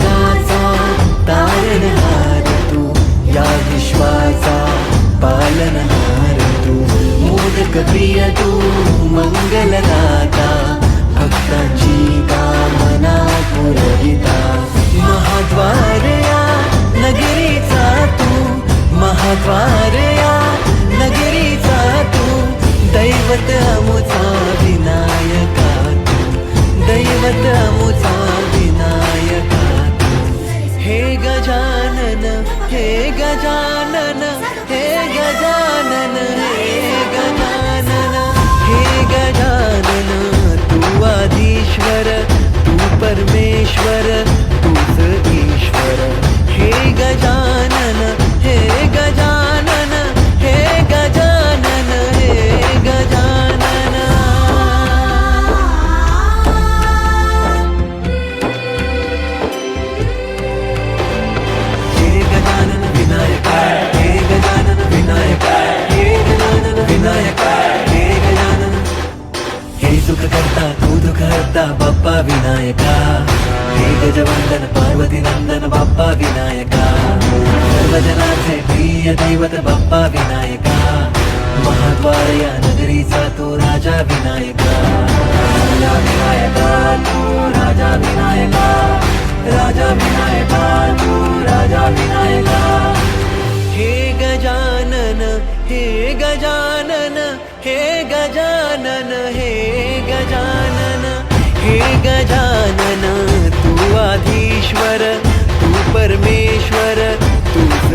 जगाचा तारणहार तू, या विश्वाचा पालनहार तू, मोदक प्रिय तू, मंगलदाता, भक्तांची कामना पुरविता, महाद्वार या नगरीचा तू, महाद्वार या नगरीचा तू, दैवत अमुचा विनायका तू, दैवत अमुचा विनायका तू. हे गजानन, हे गजानन, हे गजानन, हे गजानन, हे गजानन, तू आदिश्वर, तू परमेश्वर, तूच ईश्वर. हे गजानन, हे गजानन, हे गजानन, हे गजानन. हे गजानन विनायका, हे गजानन विनायका, हे गजानन विनायका, हे गजानन. हे सुख करता तू दुःख हरता बाप्पा विनायका, हे गजवंदन पार्वती नंदन बाप्पा विनायका, सर्वजनांचे प्रिय दैवत बाप्पा विनायका, महाद्वार या नगरीचा तो राजा विनायका, राजा विनायका तू, राजा विनायका, राजा विनायका तू, राजा विनायका. हे गजानन, हे गजानन, हे गजानन, हे गजानन, हे गजानन, तू आधीश्वर, तू परमेश्वर, तूच